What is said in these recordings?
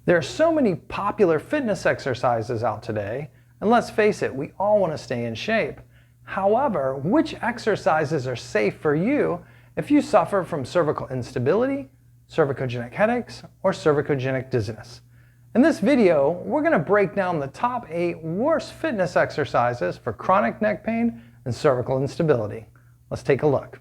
There are so many popular fitness exercises out today, and let's face it, we all want to stay in shape. However, which exercises are safe for you if you suffer from cervical instability, cervicogenic headaches, or cervicogenic dizziness? In this video, we're going to break down the top 8 worst fitness exercises for chronic neck pain and cervical instability. Let's take a look.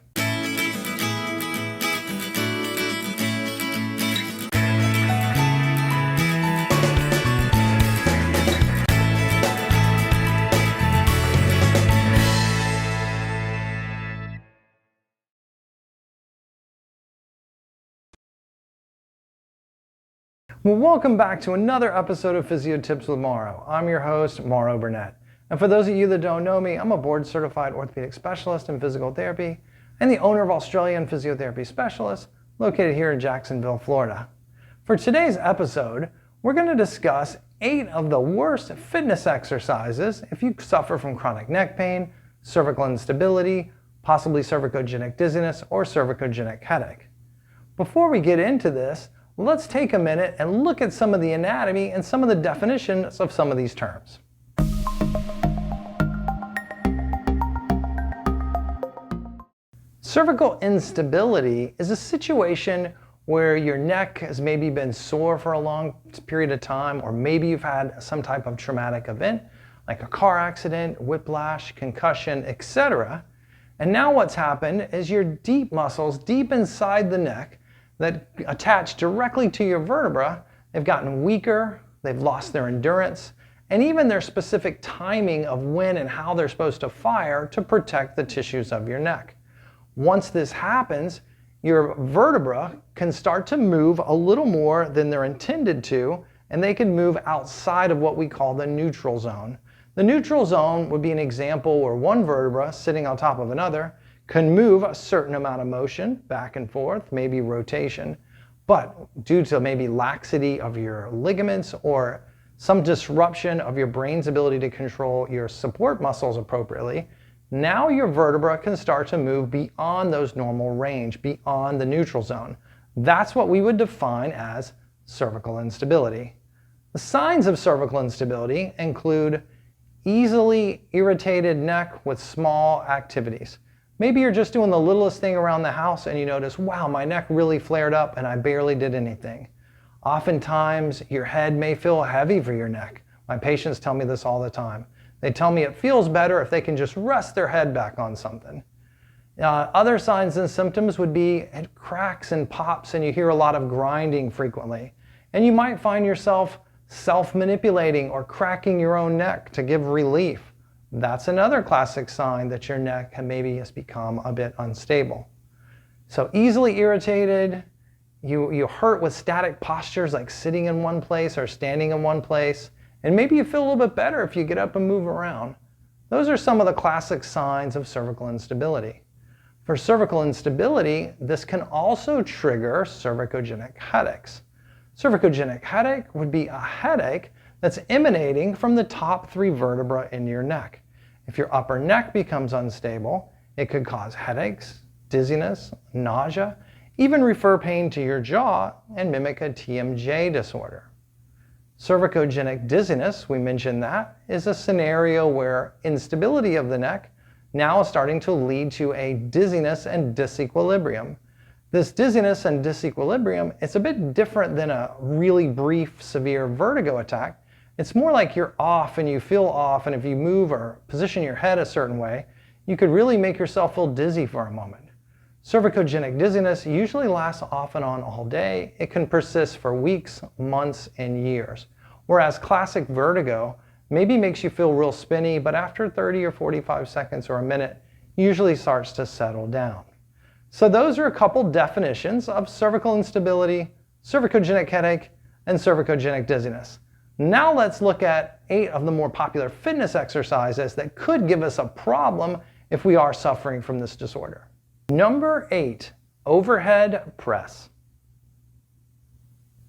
Well, welcome back to another episode of Physio Tips with Mauro. I'm your host, Mauro Burnett. And for those of you that don't know me, I'm a board-certified orthopedic specialist in physical therapy and the owner of Australian Physiotherapy Specialists, located here in Jacksonville, Florida. For today's episode, we're going to discuss 8 of the worst fitness exercises if you suffer from chronic neck pain, cervical instability, possibly cervicogenic dizziness, or cervicogenic headache. Before we get into this, let's take a minute and look at some of the anatomy and some of the definitions of some of these terms. Cervical instability is a situation where your neck has maybe been sore for a long period of time, or maybe you've had some type of traumatic event like a car accident, whiplash, concussion, etc. And now what's happened is your deep muscles deep inside the neck that attach directly to your vertebra, they've gotten weaker, they've lost their endurance, and even their specific timing of when and how they're supposed to fire to protect the tissues of your neck. Once this happens, your vertebra can start to move a little more than they're intended to, and they can move outside of what we call the neutral zone. The neutral zone would be an example where one vertebra sitting on top of another can move a certain amount of motion back and forth, maybe rotation, but due to maybe laxity of your ligaments or some disruption of your brain's ability to control your support muscles appropriately, now your vertebra can start to move beyond those normal range, beyond the neutral zone. That's what we would define as cervical instability. The signs of cervical instability include easily irritated neck with small activities. Maybe you're just doing the littlest thing around the house and you notice, wow, my neck really flared up and I barely did anything. Oftentimes, your head may feel heavy for your neck. My patients tell me this all the time. They tell me it feels better if they can just rest their head back on something. Other signs and symptoms would be it cracks and pops and you hear a lot of grinding frequently. And you might find yourself self-manipulating or cracking your own neck to give relief. That's another classic sign that your neck maybe has become a bit unstable. So easily irritated, you hurt with static postures like sitting in one place or standing in one place, and maybe you feel a little bit better if you get up and move around. Those are some of the classic signs of cervical instability. For cervical instability, this can also trigger cervicogenic headaches. Cervicogenic headache would be a headache that's emanating from the top 3 vertebrae in your neck. If your upper neck becomes unstable, it could cause headaches, dizziness, nausea, even refer pain to your jaw and mimic a TMJ disorder. Cervicogenic dizziness, we mentioned that, is a scenario where instability of the neck now is starting to lead to a dizziness and disequilibrium. This dizziness and disequilibrium, it's a bit different than a really brief, severe vertigo attack. It's more like you're off and you feel off, and if you move or position your head a certain way, you could really make yourself feel dizzy for a moment. Cervicogenic dizziness usually lasts off and on all day. It can persist for weeks, months, and years. Whereas classic vertigo maybe makes you feel real spinny, but after 30 or 45 seconds or a minute, usually starts to settle down. So those are a couple definitions of cervical instability, cervicogenic headache, and cervicogenic dizziness. Now let's look at 8 of the more popular fitness exercises that could give us a problem if we are suffering from this disorder. Number 8, overhead press.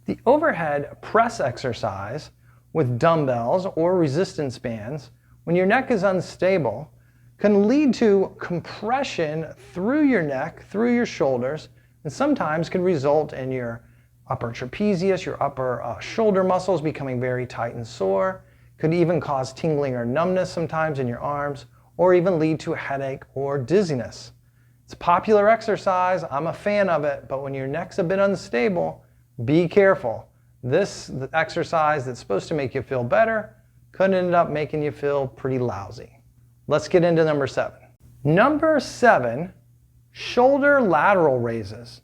The overhead press exercise with dumbbells or resistance bands, when your neck is unstable, can lead to compression through your neck, through your shoulders, and sometimes can result in your upper trapezius, your upper shoulder muscles becoming very tight and sore. Could even cause tingling or numbness sometimes in your arms, or even lead to a headache or dizziness. It's a popular exercise, I'm a fan of it, but when your neck's a bit unstable, be careful. This exercise that's supposed to make you feel better could end up making you feel pretty lousy. Let's get into number 7. Number 7, shoulder lateral raises.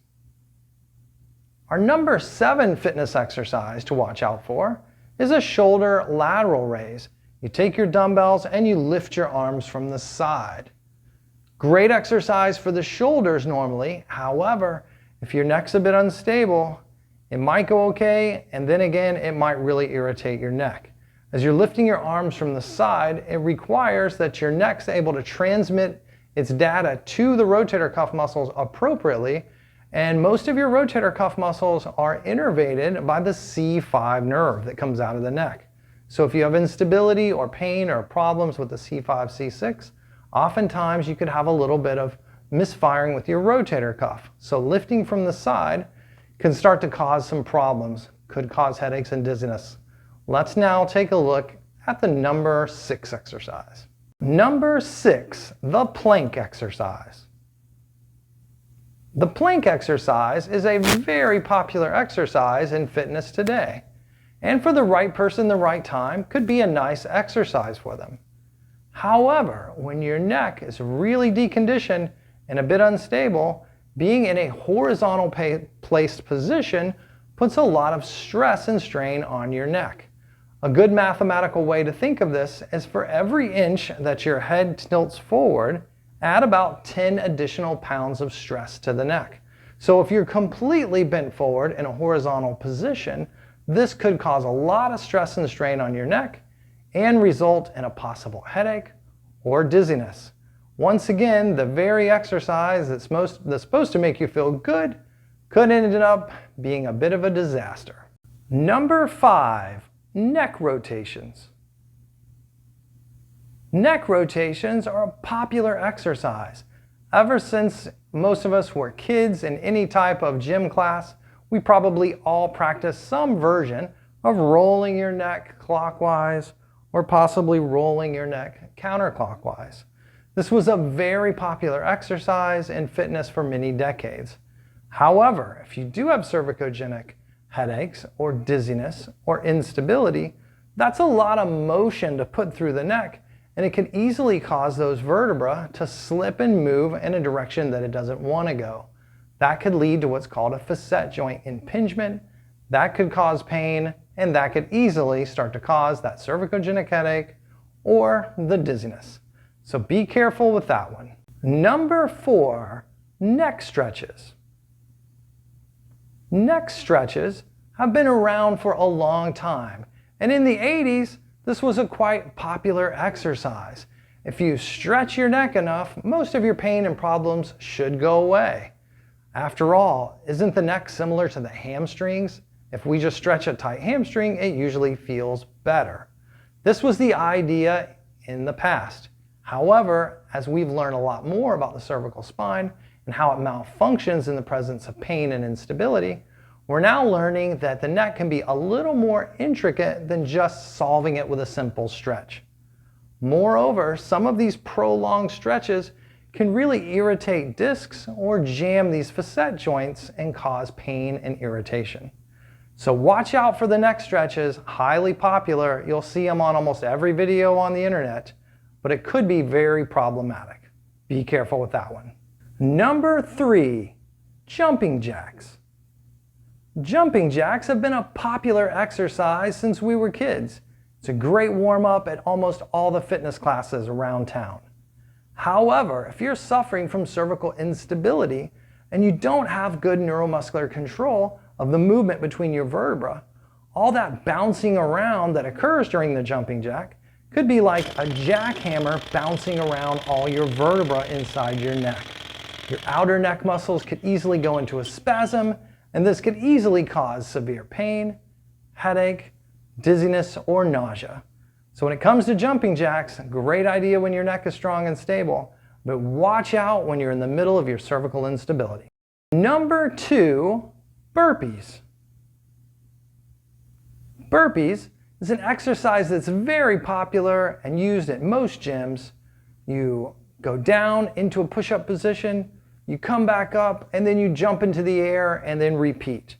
Our number 7 fitness exercise to watch out for is a shoulder lateral raise. You take your dumbbells and you lift your arms from the side. Great exercise for the shoulders normally. However, if your neck's a bit unstable, it might go okay, and then again, it might really irritate your neck. As you're lifting your arms from the side, it requires that your neck's able to transmit its data to the rotator cuff muscles appropriately, and most of your rotator cuff muscles are innervated by the C5 nerve that comes out of the neck. So if you have instability or pain or problems with the C5, C6, oftentimes you could have a little bit of misfiring with your rotator cuff. So lifting from the side can start to cause some problems, could cause headaches and dizziness. Let's now take a look at the number 6 exercise. Number 6, the plank exercise. The plank exercise is a very popular exercise in fitness today, and for the right person, the right time, could be a nice exercise for them. However, when your neck is really deconditioned and a bit unstable, being in a horizontal placed position puts a lot of stress and strain on your neck. A good mathematical way to think of this is for every inch that your head tilts forward, add about 10 additional pounds of stress to the neck. So if you're completely bent forward in a horizontal position, this could cause a lot of stress and strain on your neck and result in a possible headache or dizziness. Once again, the very exercise that's supposed to make you feel good could end up being a bit of a disaster. Number 5, neck rotations. Neck rotations are a popular exercise. Ever since most of us were kids in any type of gym class, we probably all practiced some version of rolling your neck clockwise or possibly rolling your neck counterclockwise. This was a very popular exercise in fitness for many decades. However, if you do have cervicogenic headaches or dizziness or instability, that's a lot of motion to put through the neck, and it can easily cause those vertebrae to slip and move in a direction that it doesn't want to go. That could lead to what's called a facet joint impingement. That could cause pain, and that could easily start to cause that cervicogenic headache or the dizziness. So be careful with that one. Number 4, neck stretches. Neck stretches have been around for a long time, and in the 80s, this was a quite popular exercise. If you stretch your neck enough, most of your pain and problems should go away. After all, isn't the neck similar to the hamstrings? If we just stretch a tight hamstring, it usually feels better. This was the idea in the past. However, as we've learned a lot more about the cervical spine and how it malfunctions in the presence of pain and instability, we're now learning that the neck can be a little more intricate than just solving it with a simple stretch. Moreover, some of these prolonged stretches can really irritate discs or jam these facet joints and cause pain and irritation. So watch out for the neck stretches, highly popular. You'll see them on almost every video on the internet, but it could be very problematic. Be careful with that one. Number 3, jumping jacks. Jumping jacks have been a popular exercise since we were kids. It's a great warm-up at almost all the fitness classes around town. However, if you're suffering from cervical instability and you don't have good neuromuscular control of the movement between your vertebrae, all that bouncing around that occurs during the jumping jack could be like a jackhammer bouncing around all your vertebrae inside your neck. Your outer neck muscles could easily go into a spasm, and this could easily cause severe pain, headache, dizziness, or nausea. So when it comes to jumping jacks, great idea when your neck is strong and stable, but watch out when you're in the middle of your cervical instability. Number 2, burpees. burpees is an exercise that's very popular and used at most gyms. You go down into a push-up position, you come back up, and then you jump into the air and then repeat.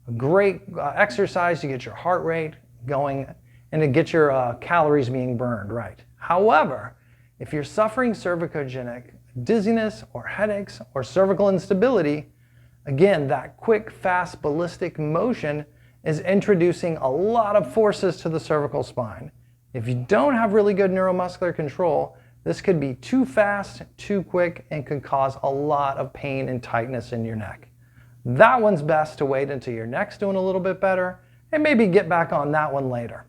A great exercise to get your heart rate going and to get your calories being burned right. However, if you're suffering cervicogenic dizziness or headaches or cervical instability, again, that quick, fast, ballistic motion is introducing a lot of forces to the cervical spine. If you don't have really good neuromuscular control, this could be too fast, too quick, and could cause a lot of pain and tightness in your neck. That one's best to wait until your neck's doing a little bit better and maybe get back on that one later.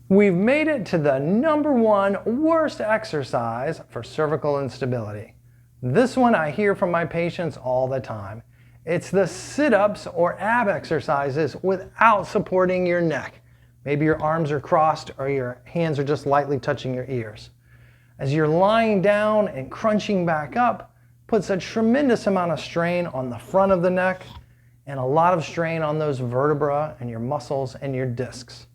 We've made it to the #1 worst exercise for cervical instability. This one I hear from my patients all the time. It's the sit-ups or ab exercises without supporting your neck. Maybe your arms are crossed or your hands are just lightly touching your ears. As you're lying down and crunching back up, puts a tremendous amount of strain on the front of the neck and a lot of strain on those vertebrae and your muscles and your discs.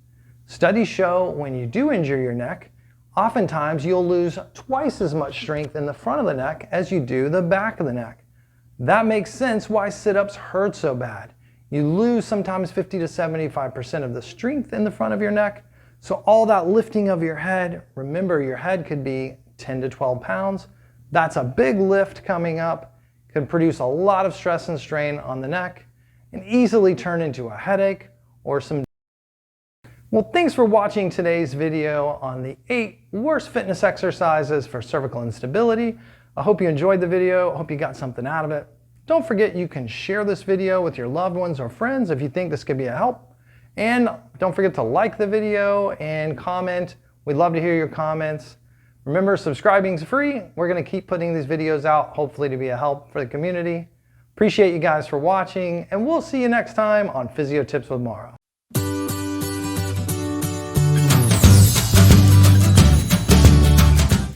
Studies show when you do injure your neck, oftentimes you'll lose twice as much strength in the front of the neck as you do the back of the neck. That makes sense why sit-ups hurt so bad. You lose sometimes 50 to 75% of the strength in the front of your neck. So all that lifting of your head, remember your head could be 10 to 12 pounds. That's a big lift coming up, could produce a lot of stress and strain on the neck and easily turn into a headache or some. Well, thanks for watching today's video on the 8 worst fitness exercises for cervical instability. I hope you enjoyed the video. I hope you got something out of it. Don't forget you can share this video with your loved ones or friends if you think this could be a help. And don't forget to like the video and comment. We'd love to hear your comments. Remember, subscribing is free. We're going to keep putting these videos out, hopefully to be a help for the community. Appreciate you guys for watching, and we'll see you next time on Physio Tips with Mauro.